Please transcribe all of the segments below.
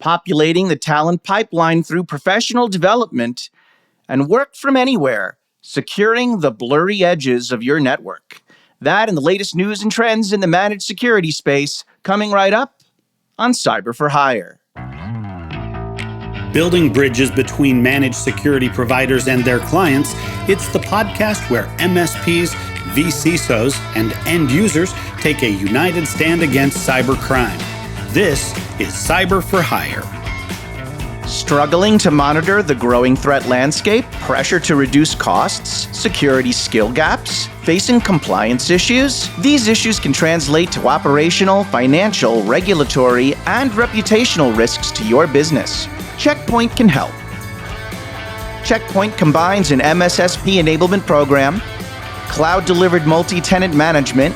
populating the talent pipeline through professional development, and work from anywhere, securing the blurry edges of your network. That and the latest news and trends in the managed security space coming right up on Cyber for Hire. Building bridges between managed security providers and their clients, it's the podcast where MSPs, vCISOs, and end users take a united stand against cybercrime. This is Cyber for Hire. Struggling to monitor the growing threat landscape, pressure to reduce costs, security skill gaps, facing compliance issues? These issues can translate to operational, financial, regulatory, and reputational risks to your business. Checkpoint can help. Checkpoint combines an MSSP enablement program, cloud-delivered multi-tenant management,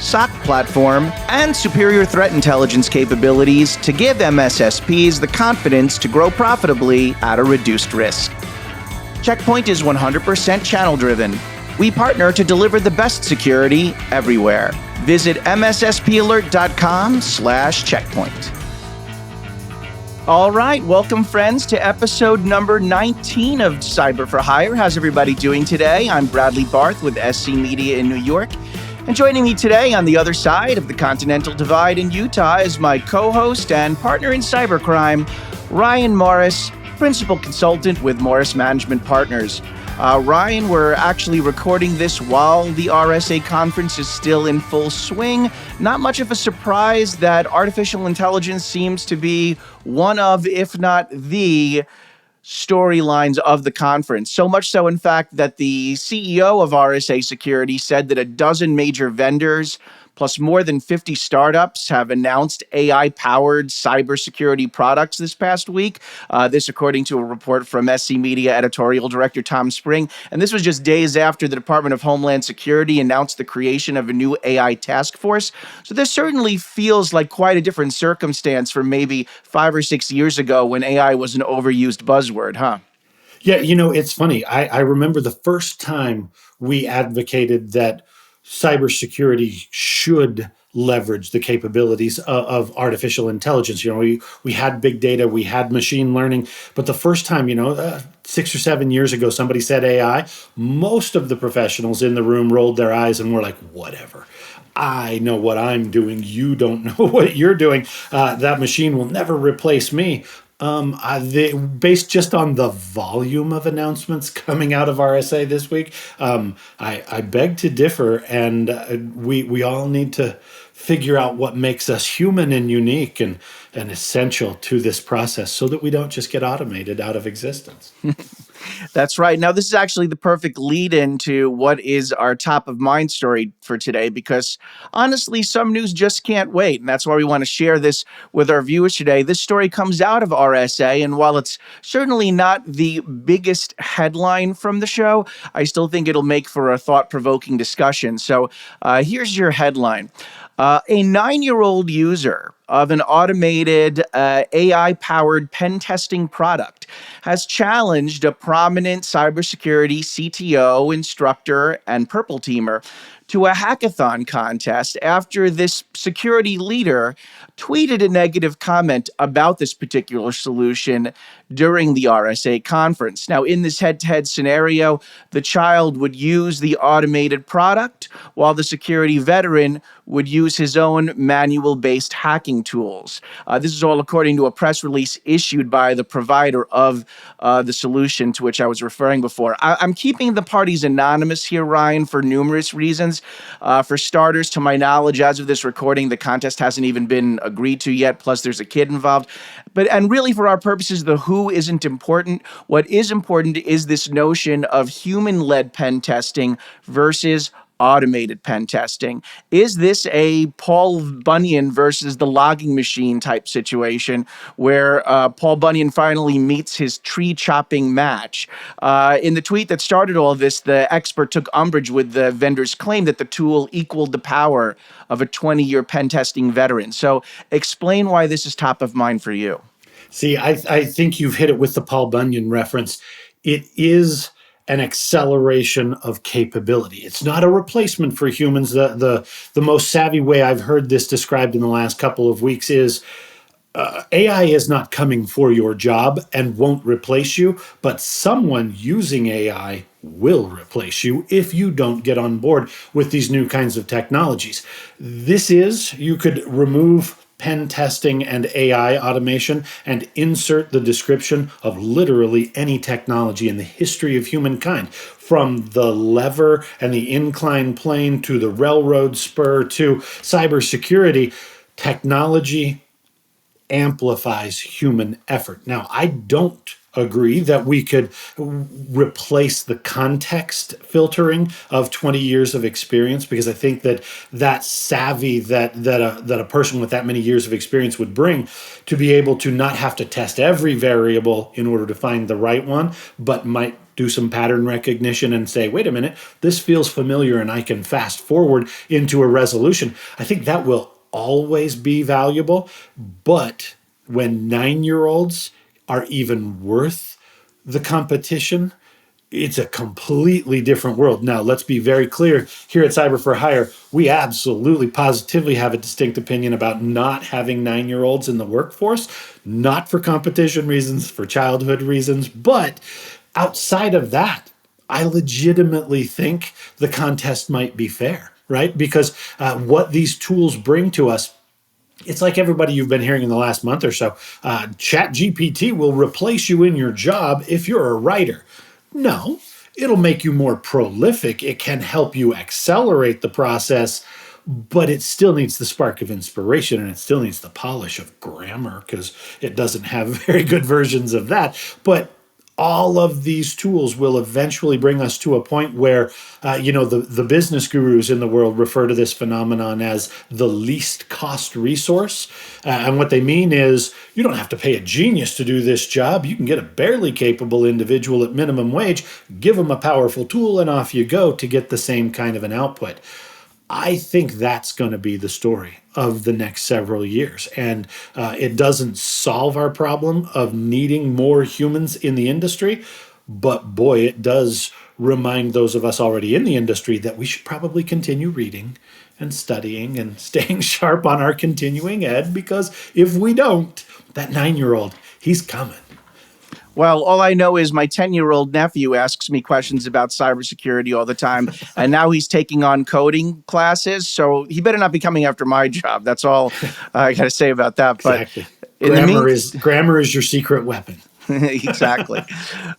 SOC platform, and superior threat intelligence capabilities to give MSSPs the confidence to grow profitably at a reduced risk. Checkpoint is 100% channel-driven. We partner to deliver the best security everywhere. Visit msspalert.com/checkpoint. All right, welcome friends to episode number 19 of Cyber for Hire. How's everybody doing today? I'm Bradley Barth with SC Media in New York. And joining me today on the other side of the Continental Divide in Utah is my co-host and partner in cybercrime, Ryan Morris, principal consultant with Morris Management Partners. Ryan, we're actually recording this while the RSA conference is still in full swing. Not much of a surprise that artificial intelligence seems to be one of, if not the, storylines of the conference. So much so, in fact, that the CEO of RSA Security said that a dozen major vendors plus more than 50 startups have announced AI-powered cybersecurity products this past week. This according to a report from SC Media editorial director Tom Spring. And this was just days after the Department of Homeland Security announced the creation of a new AI task force. So this certainly feels like quite a different circumstance from maybe 5 or 6 years ago when AI was an overused buzzword, huh? Yeah, it's funny. I remember the first time we advocated that cybersecurity should leverage the capabilities of artificial intelligence. We had big data, we had machine learning, but the first time, 6 or 7 years ago, somebody said AI, most of the professionals in the room rolled their eyes and were like, whatever. I know what I'm doing. You don't know what you're doing. That machine will never replace me. Based just on the volume of announcements coming out of RSA this week, I beg to differ, and we all need to figure out what makes us human and unique and essential to this process so that we don't just get automated out of existence. That's right. Now, this is actually the perfect lead into what is our top of mind story for today, because honestly, some news just can't wait. And that's why we want to share this with our viewers today. This story comes out of RSA. And while it's certainly not the biggest headline from the show, I still think it'll make for a thought-provoking discussion. So here's your headline. A 9-year-old user of an automated AI-powered pen testing product has challenged a prominent cybersecurity CTO, instructor, and purple teamer to a hackathon contest after this security leader tweeted a negative comment about this particular solution during the RSA conference. Now, in this head-to-head scenario, the child would use the automated product while the security veteran would use his own manual-based hacking tools. This is all according to a press release issued by the provider of the solution to which I was referring before. I'm keeping the parties anonymous here, Ryan, for numerous reasons. For starters, to my knowledge, as of this recording, the contest hasn't even been agreed to yet, plus there's a kid involved. And really, for our purposes, the who isn't important. What is important is this notion of human-led pen testing versus automated pen testing. Is this a Paul Bunyan versus the logging machine type situation where Paul Bunyan finally meets his tree chopping match? In the tweet that started all this, the expert took umbrage with the vendor's claim that the tool equaled the power of a 20-year pen testing veteran. So explain why this is top of mind for you. See, I think you've hit it with the Paul Bunyan reference. It is an acceleration of capability. It's not a replacement for humans. The most savvy way I've heard this described in the last couple of weeks is AI is not coming for your job and won't replace you, but someone using AI will replace you if you don't get on board with these new kinds of technologies. You could remove pen testing and AI automation and insert the description of literally any technology in the history of humankind, from the lever and the inclined plane to the railroad spur to cybersecurity. Technology amplifies human effort. Now, I don't agree that we could replace the context filtering of 20 years of experience, because I think that that savvy that a person with that many years of experience would bring, to be able to not have to test every variable in order to find the right one, but might do some pattern recognition and say, wait a minute, this feels familiar and I can fast forward into a resolution. I think that will always be valuable. But when 9-year olds are even worth the competition, it's a completely different world. Now, let's be very clear here at Cyber for Hire. We absolutely, positively have a distinct opinion about not having 9-year olds in the workforce, not for competition reasons, for childhood reasons. But outside of that, I legitimately think the contest might be fair, right? Because what these tools bring to us, it's like everybody you've been hearing in the last month or so. Chat GPT will replace you in your job if you're a writer. No, it'll make you more prolific. It can help you accelerate the process, but it still needs the spark of inspiration, and it still needs the polish of grammar, because it doesn't have very good versions of that. But all of these tools will eventually bring us to a point where, the business gurus in the world refer to this phenomenon as the least cost resource. And what they mean is, you don't have to pay a genius to do this job. You can get a barely capable individual at minimum wage, give them a powerful tool, and off you go to get the same kind of an output. I think that's going to be the story of the next several years. And it doesn't solve our problem of needing more humans in the industry. But boy, it does remind those of us already in the industry that we should probably continue reading and studying and staying sharp on our continuing ed, because if we don't, that 9-year old, he's coming. Well, all I know is my 10-year-old nephew asks me questions about cybersecurity all the time, and now he's taking on coding classes. So he better not be coming after my job. That's all I got to say about that. But Exactly. in the Grammar is your secret weapon. exactly.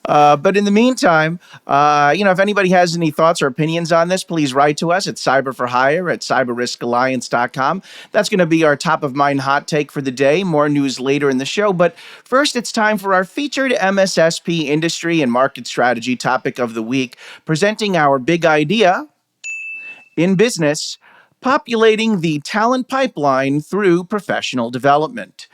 But in the meantime, if anybody has any thoughts or opinions on this, please write to us at cyberforhire at cyberriskalliance.com. That's going to be our top of mind hot take for the day. More news later in the show. But first, it's time for our featured MSSP industry and market strategy topic of the week, presenting our big idea in business: populating the talent pipeline through professional development.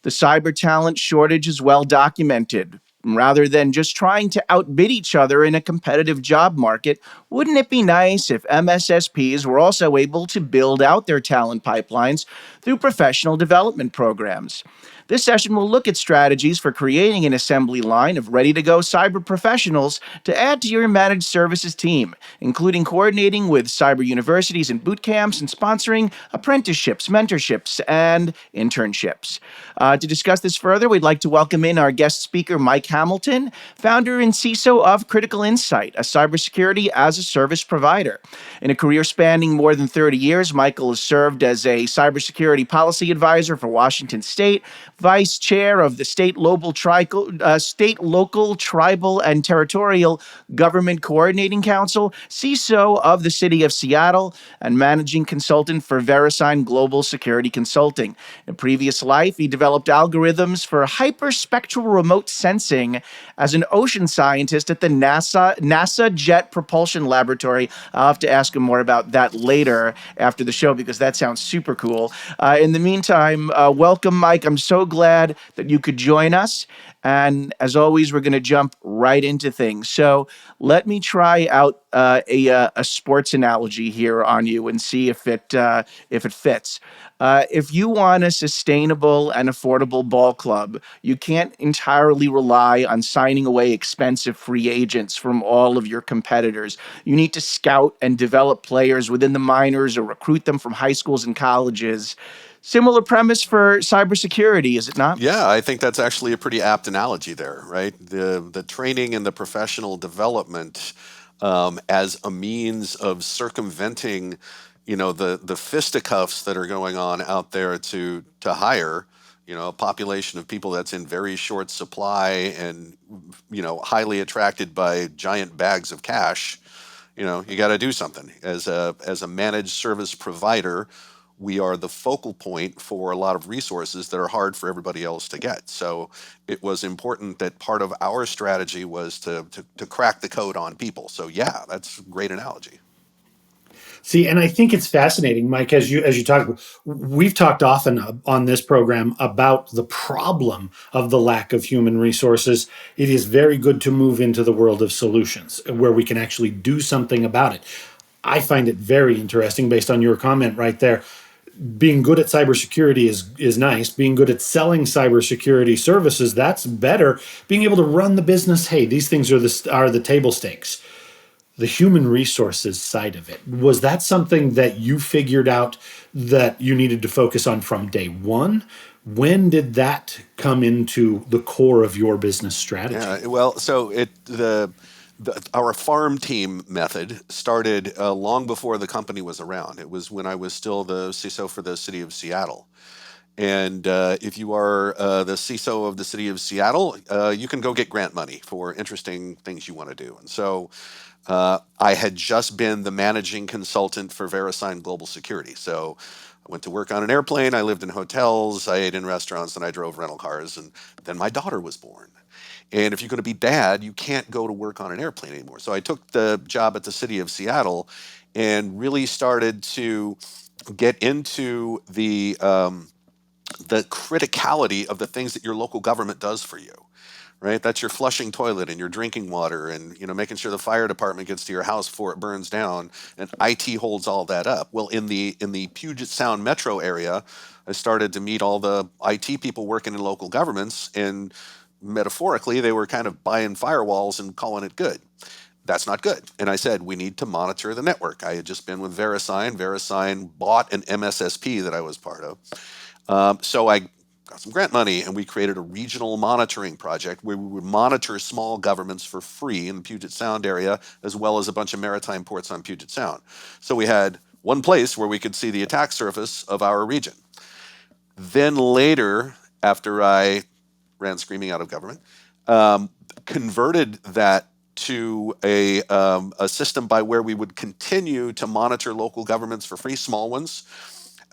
The cyber talent shortage is well documented. Rather than just trying to outbid each other in a competitive job market, wouldn't it be nice if MSSPs were also able to build out their talent pipelines through professional development programs? This session will look at strategies for creating an assembly line of ready-to-go cyber professionals to add to your managed services team, including coordinating with cyber universities and boot camps and sponsoring apprenticeships, mentorships, and internships. To discuss this further, we'd like to welcome in our guest speaker, Mike Hamilton, founder and CISO of Critical Insight, a cybersecurity as a service provider. In a career spanning more than 30 years, Michael has served as a cybersecurity policy advisor for Washington State, vice chair of the state, local, tribal, and territorial government coordinating council, CISO of the city of Seattle, and managing consultant for VeriSign Global Security Consulting. In a previous life, he developed algorithms for hyperspectral remote sensing as an ocean scientist at the NASA Jet Propulsion Laboratory. I'll have to ask him more about that later after the show, because that sounds super cool. In the meantime, welcome, Mike. I'm so glad that you could join us. And as always, we're going to jump right into things. So let me try out a sports analogy here on you and see if it fits. If you want a sustainable and affordable ball club, you can't entirely rely on signing away expensive free agents from all of your competitors. You need to scout and develop players within the minors or recruit them from high schools and colleges. Similar premise for cybersecurity, is it not? Yeah, I think that's actually a pretty apt analogy there, right? The training and the professional development as a means of circumventing, the fisticuffs that are going on out there to hire, a population of people that's in very short supply and highly attracted by giant bags of cash. You got to do something as a managed service provider. We are the focal point for a lot of resources that are hard for everybody else to get. So it was important that part of our strategy was to crack the code on people. So yeah, that's a great analogy. See, and I think it's fascinating, Mike, as you talk. We've talked often on this program about the problem of the lack of human resources. It is very good to move into the world of solutions where we can actually do something about it. I find it very interesting, based on your comment right there. Being good at cybersecurity is nice. Being good at selling cybersecurity services, that's better. Being able to run the business, hey, these things are the table stakes. The human resources side of it, was that something that you figured out that you needed to focus on from day one? When did that come into the core of your business strategy? Yeah, well, so our farm team method started long before the company was around. It was when I was still the CISO for the city of Seattle. And if you are the CISO of the city of Seattle, you can go get grant money for interesting things you want to do. And so I had just been the managing consultant for VeriSign Global Security. So I went to work on an airplane, I lived in hotels, I ate in restaurants, and I drove rental cars. And then my daughter was born. And if you're going to be dad, you can't go to work on an airplane anymore. So I took the job at the city of Seattle and really started to get into the criticality of the things that your local government does for you. Right, that's your flushing toilet and your drinking water, and making sure the fire department gets to your house before it burns down, and IT holds all that up. Well, in the Puget Sound metro area, I started to meet all the IT people working in local governments, and metaphorically, they were kind of buying firewalls and calling it good. That's not good. And I said, we need to monitor the network. I had just been with VeriSign. VeriSign bought an MSSP that I was part of. So I got some grant money, and we created a regional monitoring project where we would monitor small governments for free in the Puget Sound area, as well as a bunch of maritime ports on Puget Sound. So we had one place where we could see the attack surface of our region. Then later, after I ran screaming out of government, converted that to a system by where we would continue to monitor local governments for free, small ones,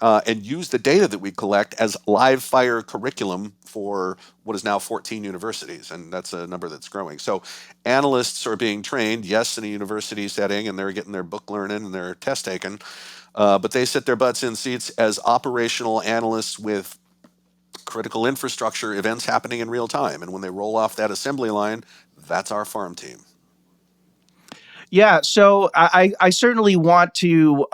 and use the data that we collect as live fire curriculum for what is now 14 universities, and that's a number that's growing. So analysts are being trained, yes, in a university setting, and they're getting their book learning and their test taken, but they sit their butts in seats as operational analysts with critical infrastructure events happening in real time. And when they roll off that assembly line, that's our farm team. Yeah, so I certainly want to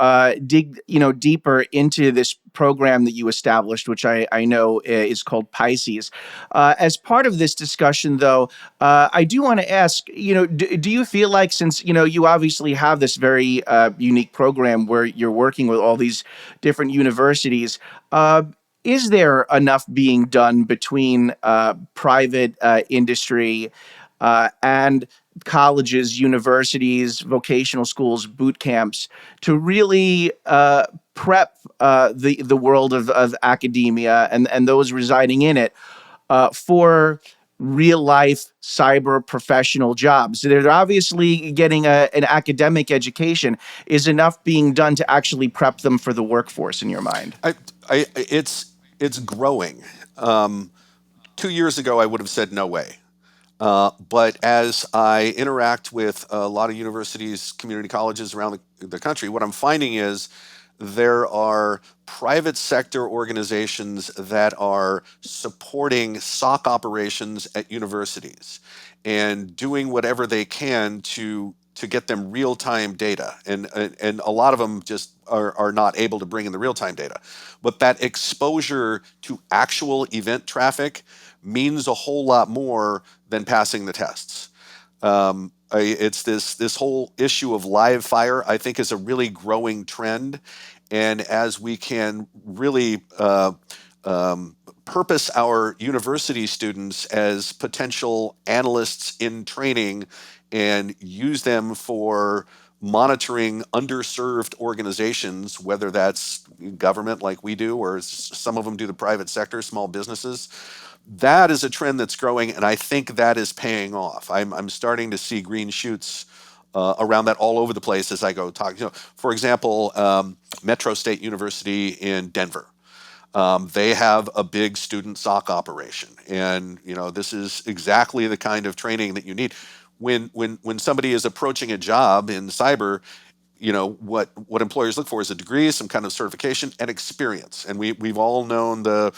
dig deeper into this program that you established, which I know is called Pisces. As part of this discussion, though, I do want to ask, do you feel like, since you obviously have this very unique program where you're working with all these different universities, is there enough being done between private industry and colleges, universities, vocational schools, boot camps to really prep the world of academia and those residing in it for real life cyber professional jobs? They're obviously getting an academic education. Is enough being done to actually prep them for the workforce, in your mind? It's growing. 2 years ago, I would have said no way. But as I interact with a lot of universities, community colleges around the country, what I'm finding is there are private sector organizations that are supporting SOC operations at universities and doing whatever they can to get them real-time data. And a lot of them just are not able to bring in the real-time data. But that exposure to actual event traffic means a whole lot more than passing the tests. It's this whole issue of live fire, I think, is a really growing trend. And as we can really purpose our university students as potential analysts in training and use them for monitoring underserved organizations, whether that's government like we do, or some of them do the private sector, small businesses. That is a trend that's growing, and I think that is paying off. I'm starting to see green shoots around that all over the place as I go talk. For example, Metro State University in Denver. They have a big student SOC operation, and this is exactly the kind of training that you need when somebody is approaching a job in cyber. What employers look for is a degree, some kind of certification, and experience. And we've all known the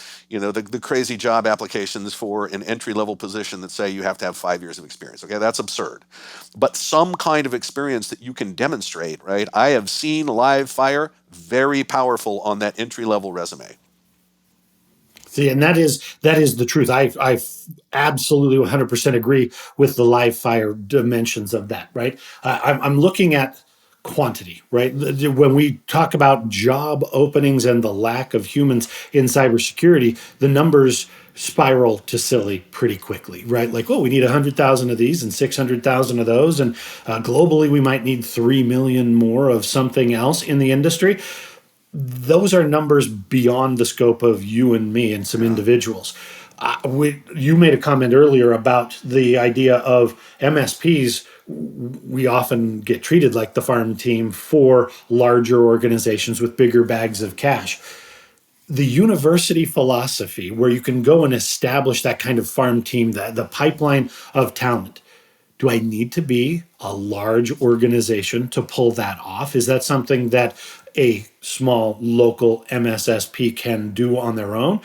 crazy job applications for an entry level position that say you have to have 5 years of experience. Okay, that's absurd. But some kind of experience that you can demonstrate, right? I have seen live fire, very powerful on that entry level resume. See, and that is the truth. I absolutely 100% agree with the live fire dimensions of that. Right. I'm looking at quantity. Right. When we talk about job openings and the lack of humans in cybersecurity, the numbers spiral to silly pretty quickly. Right. Like, oh, we need 100,000 of these and 600,000 of those, and globally we might need 3 million more of something else in the industry. Those are numbers beyond the scope of you and me and some Yeah. individuals. You made a comment earlier about the idea of MSPs. We often get treated like the farm team for larger organizations with bigger bags of cash. The university philosophy, where you can go and establish that kind of farm team, the pipeline of talent. Do I need to be a large organization to pull that off? Is that something that a small local MSSP can do on their own?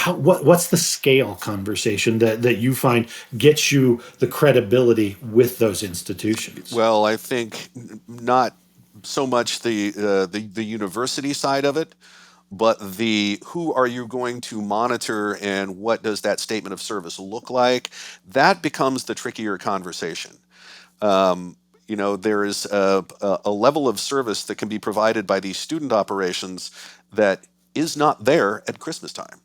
What's the scale conversation that you find gets you the credibility with those institutions? Well, I think not so much the university side of it, but the who are you going to monitor and what does that statement of service look like? That becomes the trickier conversation. There is a level of service that can be provided by these student operations that is not there at Christmas time,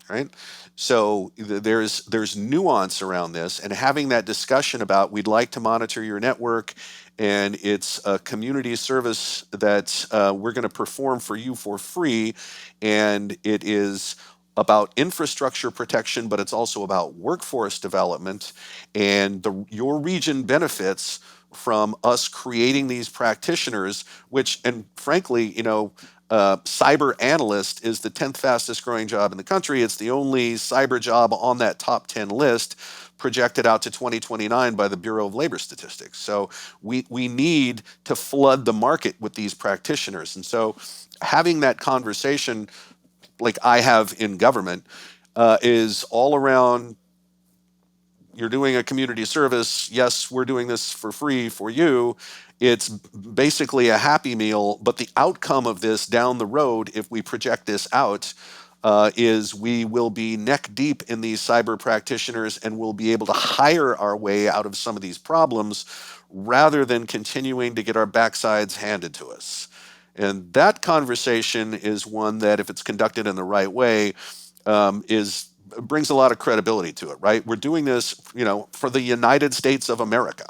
right? So there's nuance around this, and having that discussion about we'd like to monitor your network, and it's a community service that we're going to perform for you for free, and it is about infrastructure protection, but it's also about workforce development, and your region benefits from us creating these practitioners, which, and frankly, cyber analyst is the 10th fastest growing job in the country. It's the only cyber job on that top 10 list projected out to 2029 by the Bureau of Labor Statistics. So we need to flood the market with these practitioners. And so having that conversation like I have in government is all around you're doing a community service. Yes, we're doing this for free for you. It's basically a happy meal, but the outcome of this down the road, if we project this out, is we will be neck deep in these cyber practitioners and we'll be able to hire our way out of some of these problems rather than continuing to get our backsides handed to us. And that conversation is one that, if it's conducted in the right way, is brings a lot of credibility to it, right? We're doing this, for the United States of America.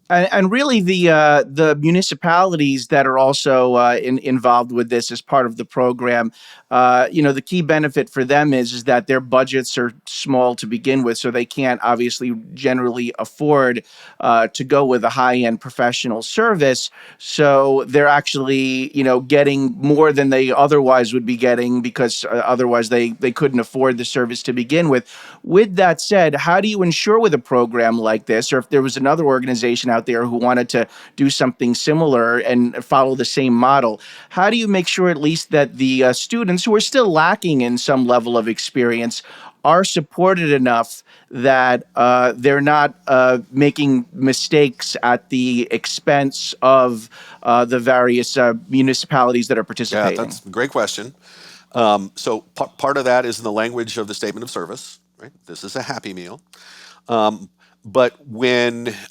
And really, the municipalities that are also involved with this as part of the program, the key benefit for them is that their budgets are small to begin with, so they can't obviously generally afford to go with a high end professional service. So they're actually getting more than they otherwise would be getting, because otherwise they couldn't afford the service to begin with. With that said, how do you ensure with a program like this, or if there was another organization out there who wanted to do something similar and follow the same model, how do you make sure at least that the students who are still lacking in some level of experience are supported enough that they're not making mistakes at the expense of the various municipalities that are Yeah, participating? that's a great question. So part of that is in the language of the statement of service, right? This is a happy meal. But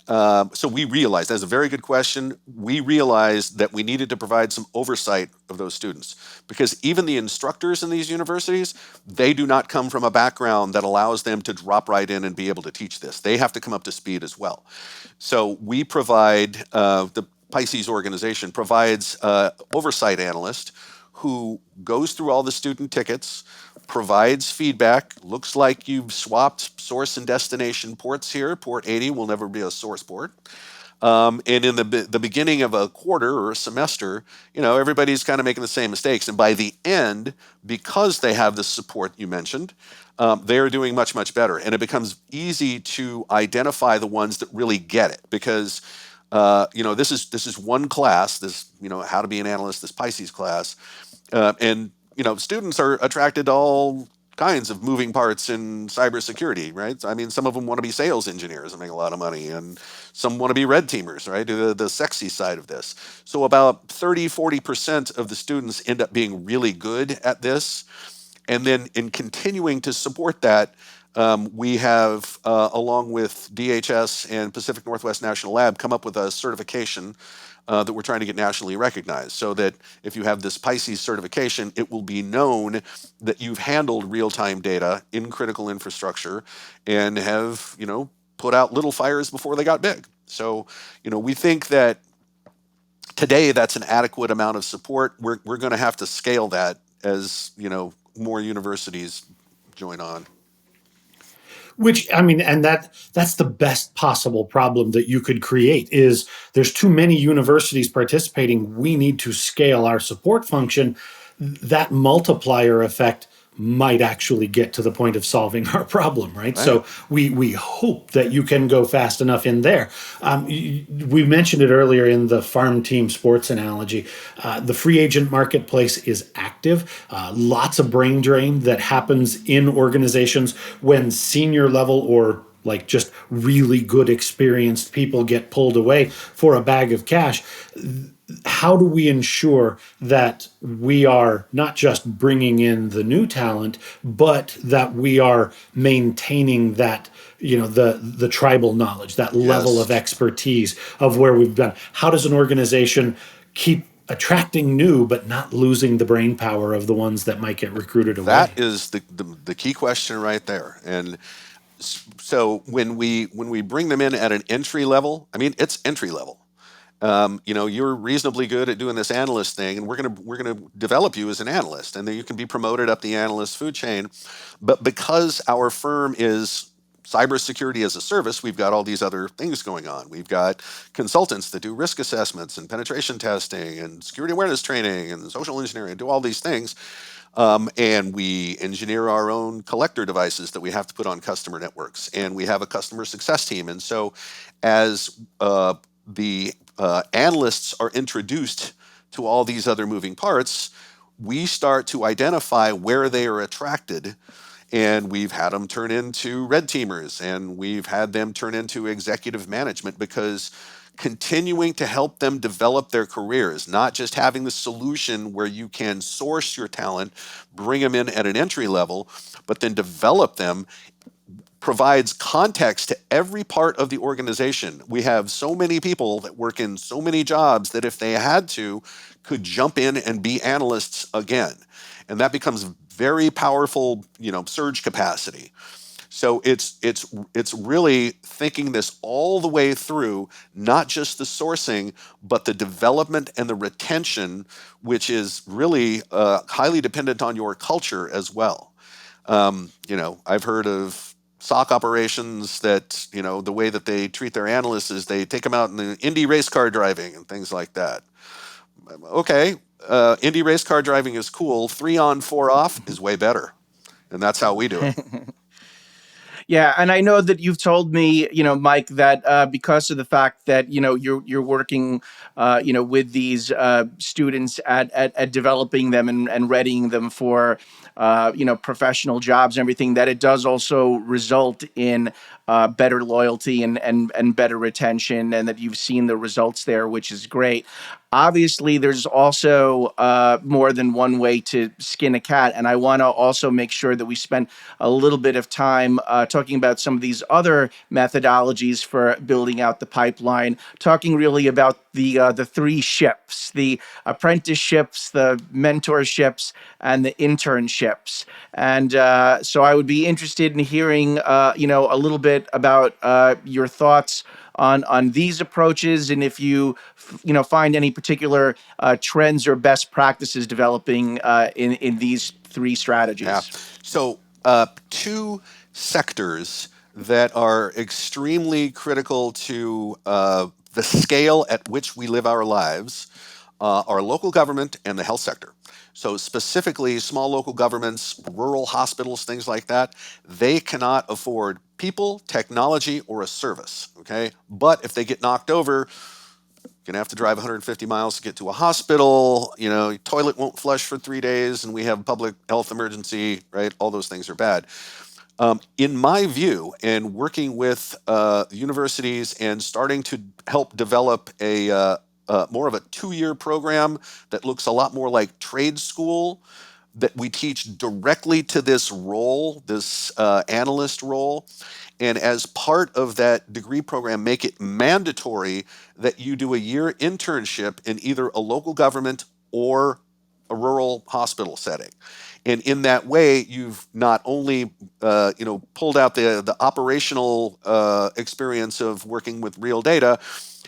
so we realized, that's a very good question. We realized that we needed to provide some oversight of those students because even the instructors in these universities, they do not come from a background that allows them to drop right in and be able to teach this. They have to come up to speed as well. So we provide, the Pisces organization provides oversight analyst who goes through all the student tickets, provides feedback. Looks like you've swapped source and destination ports here. Port 80 will never be a source port. And in the beginning of a quarter or a semester, everybody's kind of making the same mistakes. And by the end, because they have the support you mentioned, they are doing much, much better. And it becomes easy to identify the ones that really get it because this is one class, this how to be an analyst, this Pisces class, and students are attracted to all kinds of moving parts in cybersecurity, right? I mean, some of them want to be sales engineers and make a lot of money, and some want to be red teamers, right? The sexy side of this. So about 30-40% of the students end up being really good at this. And then in continuing to support that, we have, along with DHS and Pacific Northwest National Lab, come up with a certification that we're trying to get nationally recognized so that if you have this Pisces certification, it will be known that you've handled real-time data in critical infrastructure and have, put out little fires before they got big. So, we think that today that's an adequate amount of support. We're going to have to scale that as, more universities join on. Which, I mean, and that's the best possible problem that you could create is there's too many universities participating. We need to scale our support function. That multiplier effect might actually get to the point of solving our problem, right? So we hope that you can go fast enough in there. We mentioned it earlier in the farm team sports analogy. The free agent marketplace is active. Lots of brain drain that happens in organizations when senior level or like just really good experienced people get pulled away for a bag of cash. How do we ensure that we are not just bringing in the new talent, but that we are maintaining that, the tribal knowledge, that level of expertise of where we've been? How does an organization keep attracting new, but not losing the brain power of the ones that might get recruited away? That is the key question right there. And so when we bring them in at an entry level, I mean, it's entry level. You're reasonably good at doing this analyst thing, and we're gonna develop you as an analyst, and then you can be promoted up the analyst food chain. But because our firm is cybersecurity as a service, we've got all these other things going on. We've got consultants that do risk assessments and penetration testing and security awareness training and social engineering, do all these things. And we engineer our own collector devices that we have to put on customer networks, and we have a customer success team. And so, as the analysts are introduced to all these other moving parts, we start to identify where they are attracted. And we've had them turn into red teamers, and we've had them turn into executive management because continuing to help them develop their careers, not just having the solution where you can source your talent, bring them in at an entry level, but then develop them, provides context to every part of the organization. We have so many people that work in so many jobs that if they had to, could jump in and be analysts again. And that becomes very powerful, surge capacity. So it's really thinking this all the way through, not just the sourcing, but the development and the retention, which is really highly dependent on your culture as well. I've heard of SOC operations that, the way that they treat their analysts is they take them out in the Indy race car driving and things like that. Okay, Indy race car driving is cool. 3 on, 4 off is way better. And that's how we do it. Yeah, and I know that you've told me, Mike, that because of the fact that you're working, with these students at developing them and readying them for, professional jobs and everything, that it does also result in better loyalty and better retention, and that you've seen the results there, which is great. Obviously, there's also more than one way to skin a cat, and I want to also make sure that we spend a little bit of time talking about some of these other methodologies for building out the pipeline. Talking really about the three ships: the apprenticeships, the mentorships, and the internships. And so, I would be interested in hearing, a little bit about your thoughts on these approaches, and if find any particular trends or best practices developing in these three Yeah. strategies. So, two sectors that are extremely critical to the scale at which we live our lives are local government and the health sector. So, specifically, small local governments, rural hospitals, things like that, they cannot afford people, technology, or a service. Okay. But if they get knocked over, you're gonna have to drive 150 miles to get to a hospital. Your toilet won't flush for 3 days, and we have public health emergency. Right, all those things are bad. In my view, and working with universities and starting to help develop a more of a 2-year program that looks a lot more like trade school, that we teach directly to this role, this analyst role. And as part of that degree program, make it mandatory that you do a year internship in either a local government or a rural hospital setting. And in that way, you've not only pulled out the operational experience of working with real data,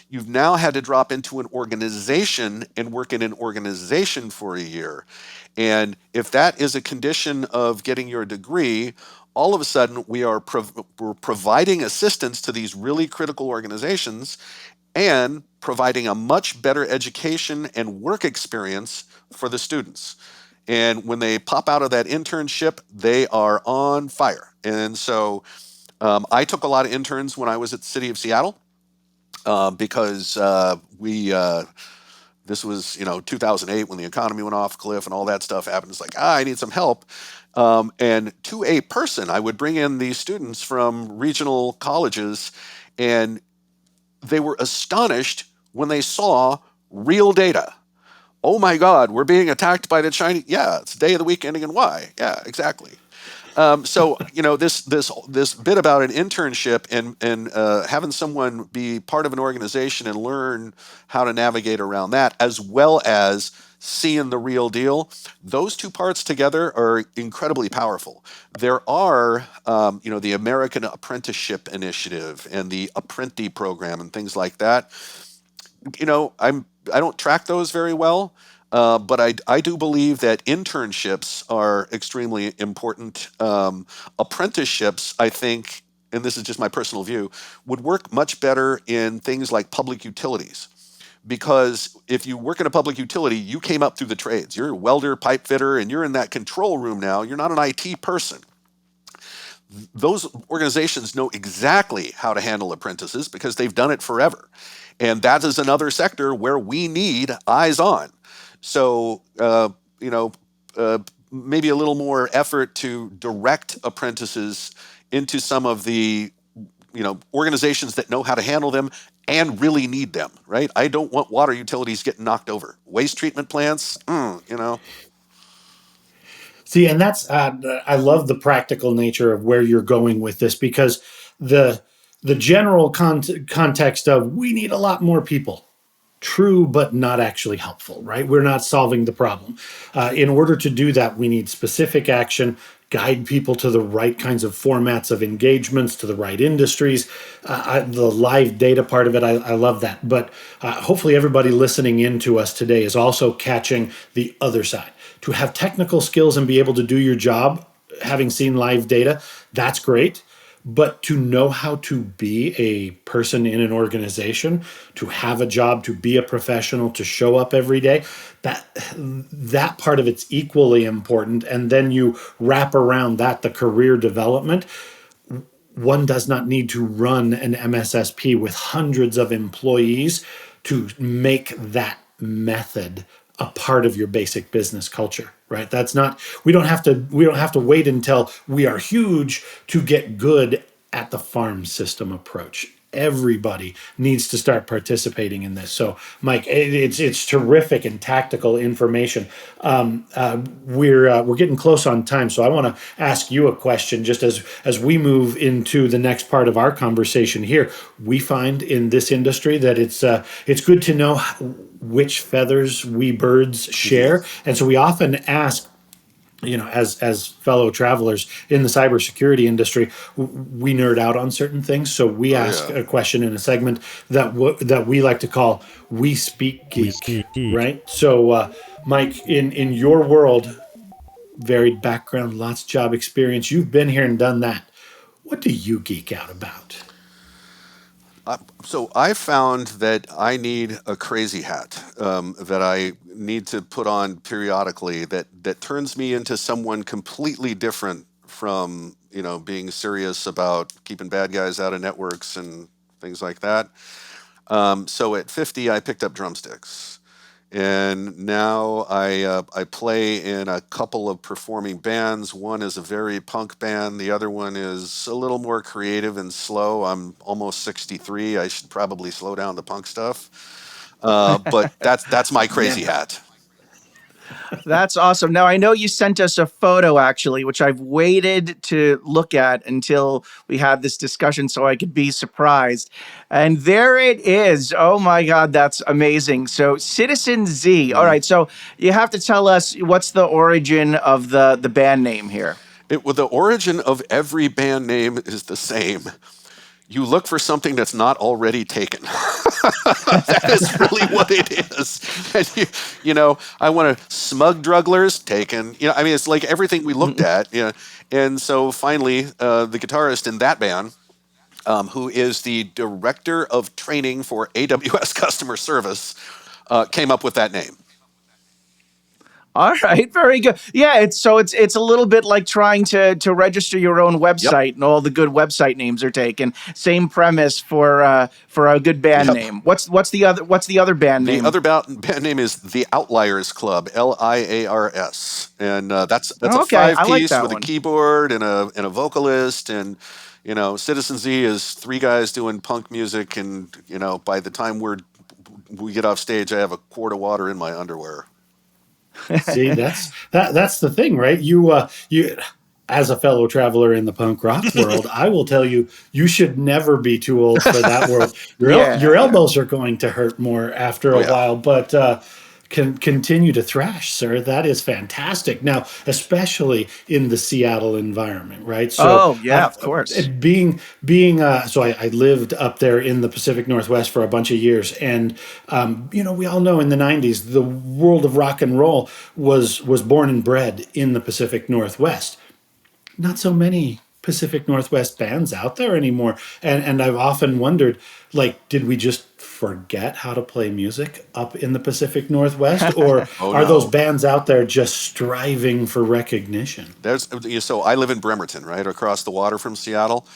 you've now had to drop into an organization and work in an organization for a year. And if that is a condition of getting your degree, all of a sudden we're providing assistance to these really critical organizations and providing a much better education and work experience for the students. And when they pop out of that internship, they are on fire. And so I took a lot of interns when I was at the city of Seattle because this was 2008 when the economy went off the cliff and all that stuff happened. It's like, I need some help. And to a person, I would bring in these students from regional colleges, and they were astonished when they saw real data. Oh my God, we're being attacked by the Chinese. Yeah, it's day of the week ending in Y. Yeah, exactly. So this bit about an internship and having someone be part of an organization and learn how to navigate around that, as well as seeing the real deal, those two parts together are incredibly powerful. There are, the American Apprenticeship Initiative and the Apprenti program and things like that. I don't track those very well, but I do believe that internships are extremely important. Apprenticeships, I think, and this is just my personal view, would work much better in things like public utilities. Because if you work in a public utility, you came up through the trades. You're a welder, pipe fitter, and you're in that control room now. You're not an IT person. Those organizations know exactly how to handle apprentices because they've done it forever. And that is another sector where we need eyes on. So, maybe a little more effort to direct apprentices into some of the, organizations that know how to handle them and really need them, right? I don't want water utilities getting knocked over. Waste treatment plants, See, and that's I love the practical nature of where you're going with this, because the general context of we need a lot more people, true, but not actually helpful, right? We're not solving the problem. In order to do that, we need specific action, guide people to the right kinds of formats of engagements, to the right industries. The live data part of it, I love that. But hopefully, everybody listening in to us today is also catching the other side. To have technical skills and be able to do your job, having seen live data, that's great. But to know how to be a person in an organization, to have a job, to be a professional, to show up every day, that part of it's equally important. And then you wrap around that the career development. One does not need to run an MSSP with hundreds of employees to make that method a part of your basic business culture, right? That's not, we don't have to wait until we are huge to get good at the farm system approach. everybody needs to start participating in this. So, Mike, it's terrific and tactical information. We're getting close on time, so I want to ask you a question. Just as we move into the next part of our conversation here, we find in this industry that it's good to know which feathers we birds share, and so we often ask, as fellow travelers in the cybersecurity industry, we nerd out on certain things. So we Oh ask yeah. a question in a segment that we like to call "We Speak We Geek." speak. Right. So, Mike, in your world, varied background, lots of job experience, you've been here and done that. What do you geek out about? So I found that I need a crazy hat that I need to put on periodically that turns me into someone completely different from being serious about keeping bad guys out of networks and things like that. So at 50, I picked up drumsticks. And now I play in a couple of performing bands. One is a very punk band. The other one is a little more creative and slow. I'm almost 63. I should probably slow down the punk stuff. But that's my crazy Yeah. hat. That's awesome. Now, I know you sent us a photo actually, which I've waited to look at until we had this discussion so I could be surprised. And there it is. Oh my God, that's amazing. So, Citizen Z. All right. So, you have to tell us what's the origin of the band name here. Well, the origin of every band name is the same. You look for something that's not already taken. That is really what it is. And I want to smug drugglers taken. I mean, it's like everything we looked at. And so finally, the guitarist in that band, who is the director of training for AWS customer service, came up with that name. All right, very good. Yeah, it's a little bit like trying to register your own Yep. website, and all the good website names are taken. Same premise for a good band Yep. name. What's the other band The name? other band name is the Outliers Club, Liars, and that's a Okay, five I like piece that with a one. keyboard and a vocalist, and Citizen Z is three guys doing punk music, and by the time we get off stage, I have a quart of water in my underwear. See, that's the thing, right? You as a fellow traveler in the punk rock world, I will tell you, you should never be too old for that world. Your Yeah, yeah. elbows are going to hurt more after Oh a yeah. while, but can continue to thrash, sir. That is fantastic. Now, especially in the Seattle environment, right? So, Oh, yeah, of course. I lived up there in the Pacific Northwest for a bunch of years, and we all know in the '90s the world of rock and roll was born and bred in the Pacific Northwest. Not so many Pacific Northwest bands out there anymore. And I've often wondered, like, did we just forget how to play music up in the Pacific Northwest? Or Oh are those no. bands out there just striving for recognition? So I live in Bremerton, right across the water from Seattle.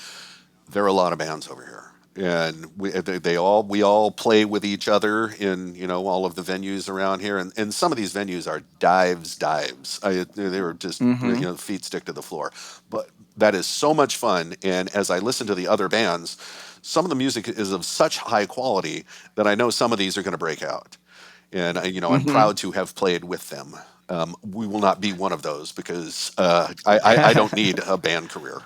There are a lot of bands over here, and we all play with each other in all of the venues around here, and some of these venues are dives. They were just Hmm. feet stick to the floor, but that is so much fun. And as I listen to the other bands, some of the music is of such high quality that I know some of these are going to break out, and I'm Hmm. proud to have played with them. We will not be one of those because I don't need a band career.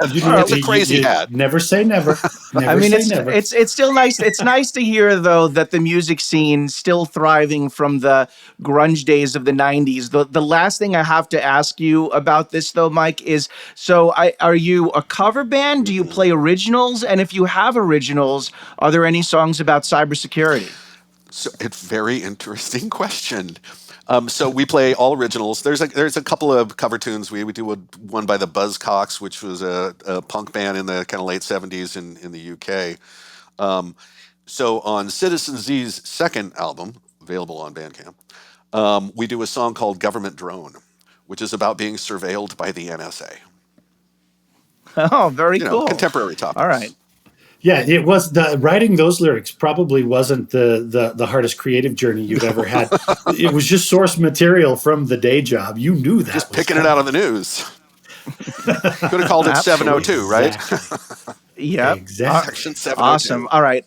You, It's a crazy you hat. never say never. I Never mean, say it's never. it's it's still nice. It's nice to hear though that the music scene still thriving from the grunge days of the '90s. The last thing I have to ask you about this though, Mike, is are you a cover band? Do you Mhm. play originals? And if you have originals, are there any songs about cybersecurity? So it's very interesting question. So we play all originals. There's a couple of cover tunes. We do one by the Buzzcocks, which was a punk band in the kind of late '70s in the UK. Um, so on Citizen Z's second album, available on Bandcamp, we do a song called "Government Drone," which is about being surveilled by the NSA. Oh, very cool. Contemporary All right. topics. Yeah, it was the writing those lyrics probably wasn't the hardest creative journey you've ever had. It was just source material from the day job. You knew that Just was picking it out of coming. the news. Could have called it 702, Absolutely. right? Exactly. Yep. Exactly. Section 702. Awesome. All right.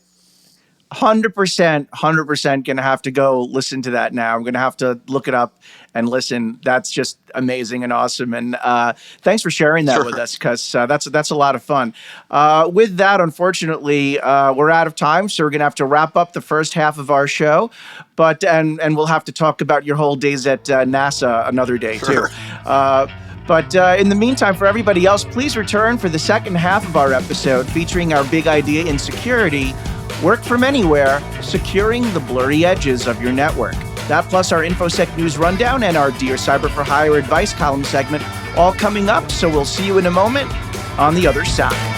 100% gonna have to go listen to that now. I'm gonna have to look it up and listen. That's just amazing and awesome. And thanks for sharing that Sure. with us, because that's a lot of fun. With that, unfortunately, we're out of time, so we're gonna have to wrap up the first half of our show. But and we'll have to talk about your whole days at NASA another day too. Sure. But in the meantime, for everybody else, please return for the second half of our episode featuring our big idea Insecurity. Work from anywhere, securing the blurry edges of your network. That plus our InfoSec News Rundown and our Dear Cyber for Hire advice column segment all coming up, so we'll see you in a moment on the other side.